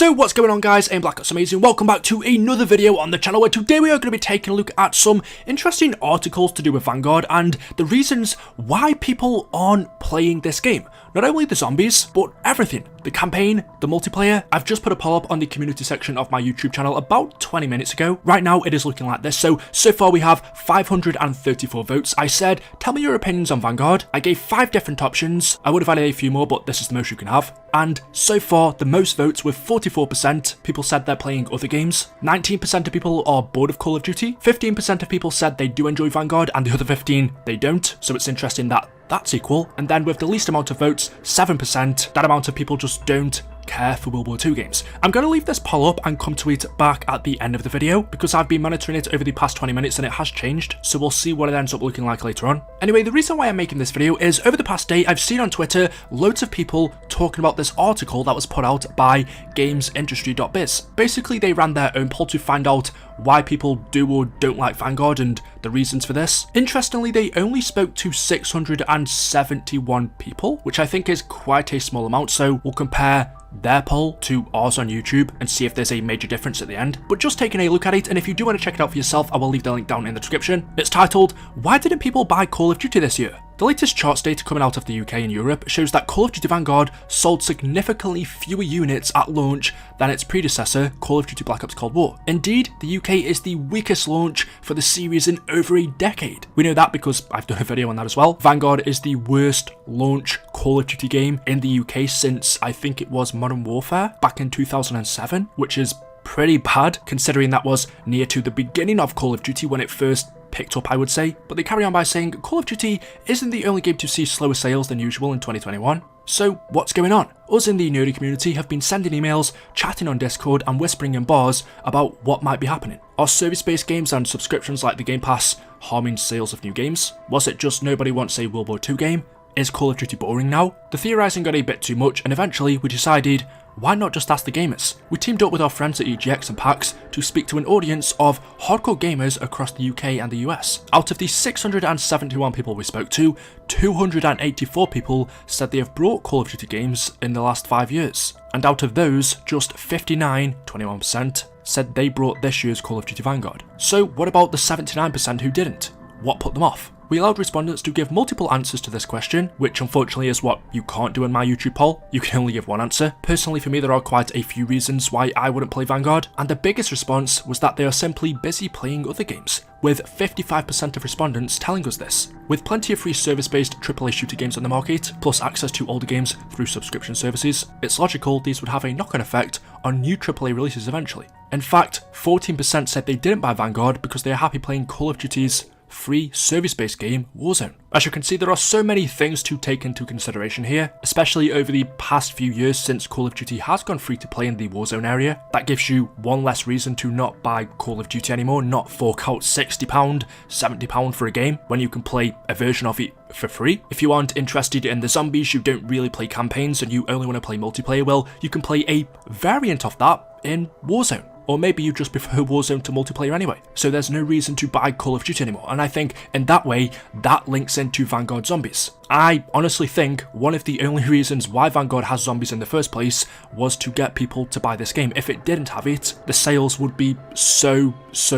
So what's going on, guys? I'm BlackOpsAmazing. Welcome back to another video on the channel where today we are going to be taking a look at some interesting articles to do with Vanguard and the reasons why people aren't playing this game. Not only the zombies, but everything. The campaign, the multiplayer. I've just put a poll up on the community section of my YouTube channel about 20 minutes ago. Right now it is looking like this. So far we have 534 votes. I said, tell me your opinions on Vanguard. I gave 5 different options. I would have added a few more, but this is the most you can have. And so far, the most votes with 44%, people said they're playing other games. 19% of people are bored of Call of Duty. 15% of people said they do enjoy Vanguard, and the other 15, they don't. So it's interesting that that's equal. And then with the least amount of votes, 7%, that amount of people just don't care for World War II games. I'm going to leave this poll up and come to it back at the end of the video because I've been monitoring it over the past 20 minutes and it has changed, so we'll see what it ends up looking like later on. Anyway, the reason why I'm making this video is over the past day I've seen on Twitter loads of people talking about this article that was put out by gamesindustry.biz. Basically they ran their own poll to find out why people do or don't like Vanguard and the reasons for this. Interestingly, they only spoke to 671 people, which I think is quite a small amount, so we'll compare their poll to ours on YouTube and see if there's a major difference at the end. But just taking a look at it, and if you do want to check it out for yourself, I will leave the link down in the description. It's titled, "Why didn't people buy Call of Duty this year?" The latest charts data coming out of the UK and Europe shows that Call of Duty Vanguard sold significantly fewer units at launch than its predecessor, Call of Duty Black Ops Cold War. Indeed, the UK is the weakest launch for the series in over a decade. We know that because I've done a video on that as well. Vanguard is the worst launch Call of Duty game in the UK since I think it was Modern Warfare back in 2007, which is pretty bad considering that was near to the beginning of Call of Duty when it first picked up, I would say. But they carry on by saying Call of Duty isn't the only game to see slower sales than usual in 2021. So what's going on? Us in the nerdy community have been sending emails, chatting on Discord and whispering in bars about what might be happening. Are service-based games and subscriptions like the Game Pass harming sales of new games? Was it just nobody wants a World War II game? Is Call of Duty boring now? The theorising got a bit too much and eventually we decided, why not just ask the gamers? We teamed up with our friends at EGX and PAX to speak to an audience of hardcore gamers across the UK and the US. Out of the 671 people we spoke to, 284 people said they have brought Call of Duty games in the last 5 years. And out of those, just 59, 21%, said they brought this year's Call of Duty Vanguard. So what about the 79% who didn't? What put them off? We allowed respondents to give multiple answers to this question, which unfortunately is what you can't do in my YouTube poll. You can only give one answer. Personally for me there are quite a few reasons why I wouldn't play Vanguard, and the biggest response was that they are simply busy playing other games, with 55% of respondents telling us this. With plenty of free service-based AAA shooter games on the market, plus access to older games through subscription services, it's logical these would have a knock-on effect on new AAA releases eventually. In fact, 14% said they didn't buy Vanguard because they are happy playing Call of Duty's free service-based game Warzone. As you can see, there are so many things to take into consideration here, especially over the past few years since Call of Duty has gone free to play in the Warzone area. That gives you one less reason to not buy Call of Duty anymore, not fork out £60, £70 for a game when you can play a version of it for free. If you aren't interested in the zombies, you don't really play campaigns and you only want to play multiplayer, well, you can play a variant of that in Warzone. Or maybe you just prefer Warzone to multiplayer anyway. So there's no reason to buy Call of Duty anymore. And I think in that way, that links into Vanguard zombies. I honestly think one of the only reasons why Vanguard has zombies in the first place was to get people to buy this game. If it didn't have it, the sales would be so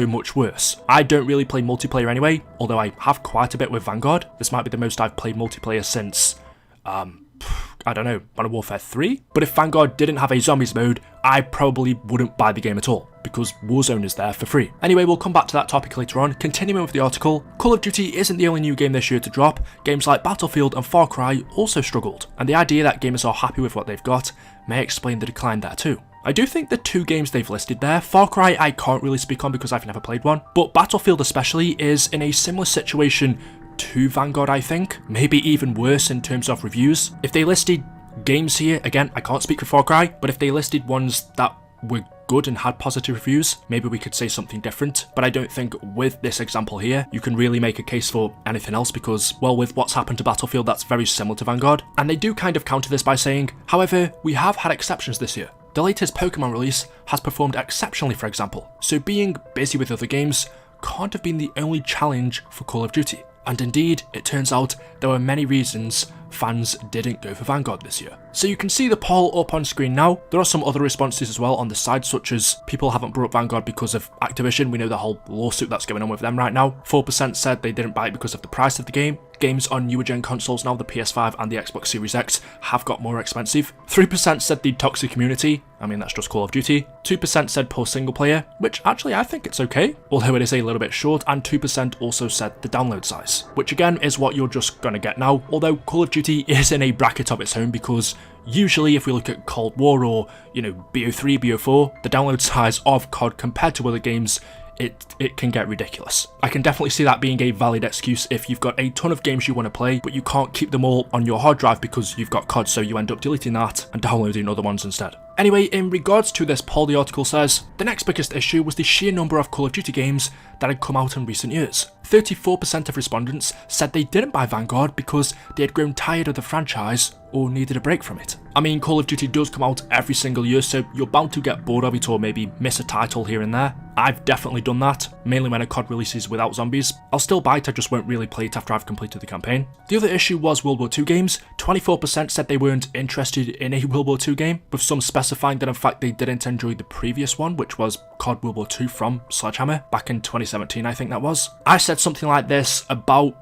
much worse. I don't really play multiplayer anyway, although I have quite a bit with Vanguard. This might be the most I've played multiplayer since, I don't know, Modern Warfare 3? But if Vanguard didn't have a zombies mode, I probably wouldn't buy the game at all, because Warzone is there for free. Anyway, we'll come back to that topic later on. Continuing with the article, Call of Duty isn't the only new game this year to drop. Games like Battlefield and Far Cry also struggled, and the idea that gamers are happy with what they've got may explain the decline there too. I do think the 2 games they've listed there, Far Cry I can't really speak on because I've never played one, but Battlefield especially is in a similar situation to Vanguard, I think. Maybe even worse in terms of reviews. If they listed games here, again, I can't speak for Far Cry, but if they listed ones that were good and had positive reviews, maybe we could say something different. But I don't think with this example here, you can really make a case for anything else because, well, with what's happened to Battlefield, that's very similar to Vanguard. And they do kind of counter this by saying, however, we have had exceptions this year. The latest Pokemon release has performed exceptionally, for example. So being busy with other games can't have been the only challenge for Call of Duty. And indeed, it turns out there were many reasons fans didn't go for Vanguard this year. So you can see the poll up on screen now. There are some other responses as well on the side, such as people haven't brought up Vanguard because of Activision. We know the whole lawsuit that's going on with them right now. 4% said they didn't buy it because of the price of the game. Games on newer gen consoles now, the PS5 and the Xbox Series X, have got more expensive. 3% said the toxic community. I mean, that's just Call of Duty. 2% said poor single player, which actually I think it's okay, although it is a little bit short, and 2% also said the download size, which again is what you're just gonna get now, although Call of Duty is in a bracket of its own because usually if we look at Cold War or, you know, BO3, BO4, the download size of COD compared to other games, it can get ridiculous. I can definitely see that being a valid excuse if you've got a ton of games you want to play, but you can't keep them all on your hard drive because you've got COD, so you end up deleting that and downloading other ones instead. Anyway, in regards to this poll, the article says, the next biggest issue was the sheer number of Call of Duty games that had come out in recent years. 34% of respondents said they didn't buy Vanguard because they had grown tired of the franchise or needed a break from it. I mean, Call of Duty does come out every single year, so you're bound to get bored of it or maybe miss a title here and there. I've definitely done that, mainly when a COD releases without zombies. I'll still buy it, I just won't really play it after I've completed the campaign. The other issue was World War II games. 24% said they weren't interested in a World War II game, with some specifying that in fact they didn't enjoy the previous one, which was COD World War II from Sledgehammer, back in 2017 I think that was. I said something like this about,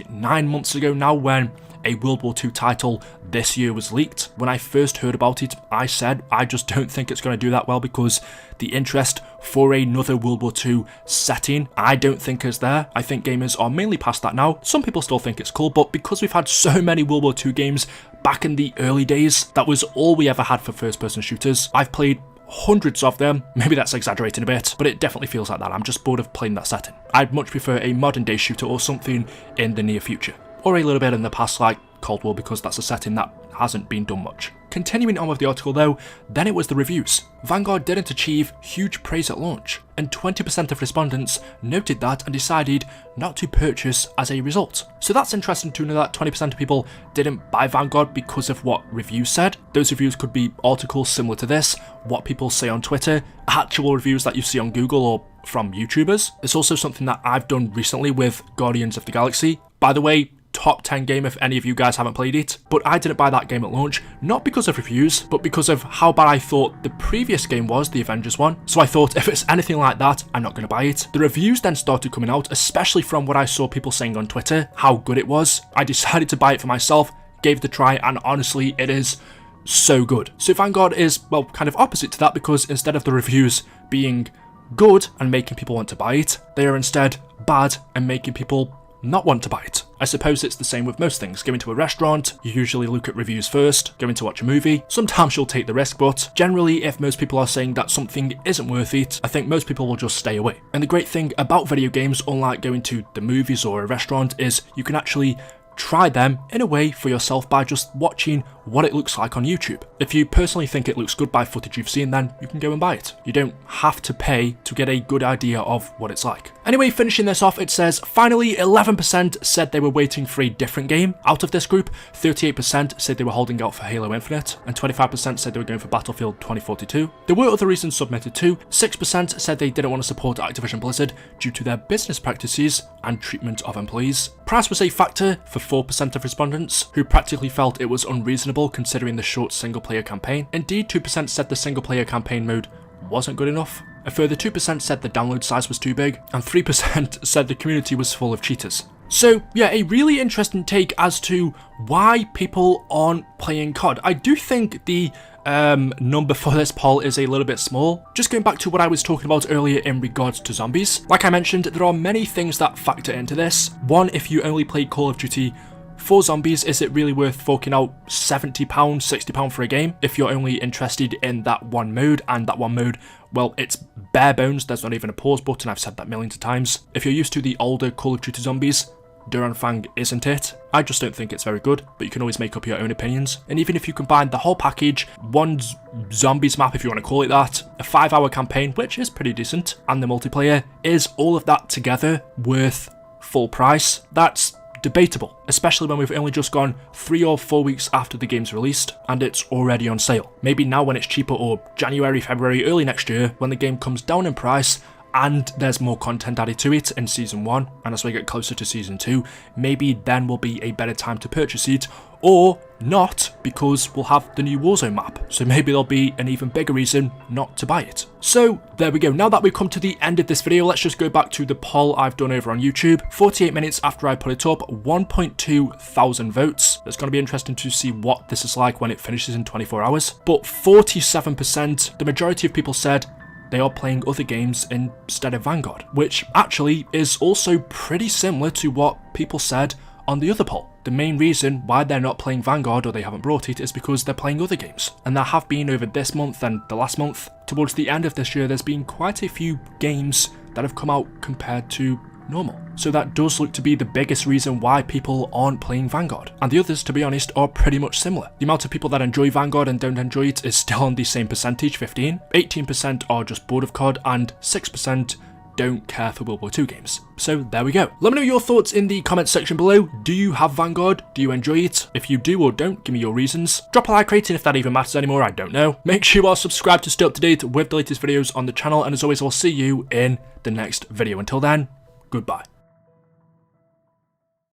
9 months ago now, when a World War II title this year was leaked. When I first heard about it, I said I just don't think it's going to do that well because the interest for another World War II setting I don't think is there. I think gamers are mainly past that now. Some people still think it's cool, but because we've had so many World War II games back in the early days, that was all we ever had for first-person shooters. I've played hundreds of them, maybe that's exaggerating a bit, but it definitely feels like that. I'm just bored of playing that setting. I'd much prefer a modern day shooter or something in the near future, or a little bit in the past like Cold War, because that's a setting that hasn't been done much. Continuing on with the article though, then it was the reviews. Vanguard didn't achieve huge praise at launch, and 20% of respondents noted that and decided not to purchase as a result. So that's interesting to know that 20% of people didn't buy Vanguard because of what reviews said. Those reviews could be articles similar to this, what people say on Twitter, actual reviews that you see on Google or from YouTubers. It's also something that I've done recently with Guardians of the Galaxy. By the way, top 10 game if any of you guys haven't played it, but I didn't buy that game at launch, not because of reviews, but because of how bad I thought the previous game was, the Avengers one. So I thought if it's anything like that, I'm not going to buy it. The reviews then started coming out, especially from what I saw people saying on Twitter, how good it was. I decided to buy it for myself, gave it a try, and honestly, it is so good. So Vanguard is, well, kind of opposite to that, because instead of the reviews being good and making people want to buy it, they are instead bad and making people not want to buy it. I suppose it's the same with most things. Going to a restaurant, you usually look at reviews first. Going to watch a movie, sometimes you'll take the risk, but generally if most people are saying that something isn't worth it, I think most people will just stay away. And the great thing about video games, unlike going to the movies or a restaurant, is you can actually try them in a way for yourself by just watching what it looks like on YouTube. If you personally think it looks good by footage you've seen, then you can go and buy it. You don't have to pay to get a good idea of what it's like. Anyway, finishing this off, it says, finally, 11% said they were waiting for a different game. Out of this group, 38% said they were holding out for Halo Infinite, and 25% said they were going for Battlefield 2042. There were other reasons submitted too. 6% said they didn't want to support Activision Blizzard due to their business practices and treatment of employees. Price was a factor for 4% of respondents, who practically felt it was unreasonable considering the short single-player campaign. Indeed, 2% said the single-player campaign mode wasn't good enough. A further 2% said the download size was too big, and 3% said the community was full of cheaters. So yeah, a really interesting take as to why people aren't playing COD. I do think the number for this poll is a little bit small. Just going back to what I was talking about earlier in regards to zombies. Like I mentioned, there are many things that factor into this. One, if you only play Call of Duty for zombies, is it really worth forking out £70, £60 for a game if you're only interested in that one mode? And that one mode, well, it's bare bones, there's not even a pause button, I've said that millions of times. If you're used to the older Call of Duty zombies, Fang isn't it. I just don't think it's very good, but you can always make up your own opinions. And even if you combine the whole package, one zombies map if you want to call it that, a 5-hour campaign, which is pretty decent, and the multiplayer, is all of that together worth full price? That's debatable, especially when we've only just gone 3 or 4 weeks after the game's released and it's already on sale. Maybe now when it's cheaper, or January, February, early next year when the game comes down in price, and there's more content added to it in Season 1, and as we get closer to Season 2, maybe then will be a better time to purchase it, or not, because we'll have the new Warzone map, so maybe there'll be an even bigger reason not to buy it. So there we go. Now that we've come to the end of this video, let's just go back to the poll I've done over on YouTube. 48 minutes after I put it up, 1.2 thousand votes. It's going to be interesting to see what this is like when it finishes in 24 hours. But 47%, the majority of people said they are playing other games instead of Vanguard, which actually is also pretty similar to what people said on the other poll. The main reason why they're not playing Vanguard or they haven't brought it is because they're playing other games. And there have been over this month and the last month, towards the end of this year, there's been quite a few games that have come out compared to normal. So that does look to be the biggest reason why people aren't playing Vanguard. And the others, to be honest, are pretty much similar. The amount of people that enjoy Vanguard and don't enjoy it is still on the same percentage, 15. 18% are just bored of COD and 6% don't care for World War II games. So there we go. Let me know your thoughts in the comments section below. Do you have Vanguard? Do you enjoy it? If you do or don't, give me your reasons. Drop a like rating if that even matters anymore, I don't know. Make sure you are subscribed to stay up to date with the latest videos on the channel, and as always, I'll see you in the next video. Until then, goodbye.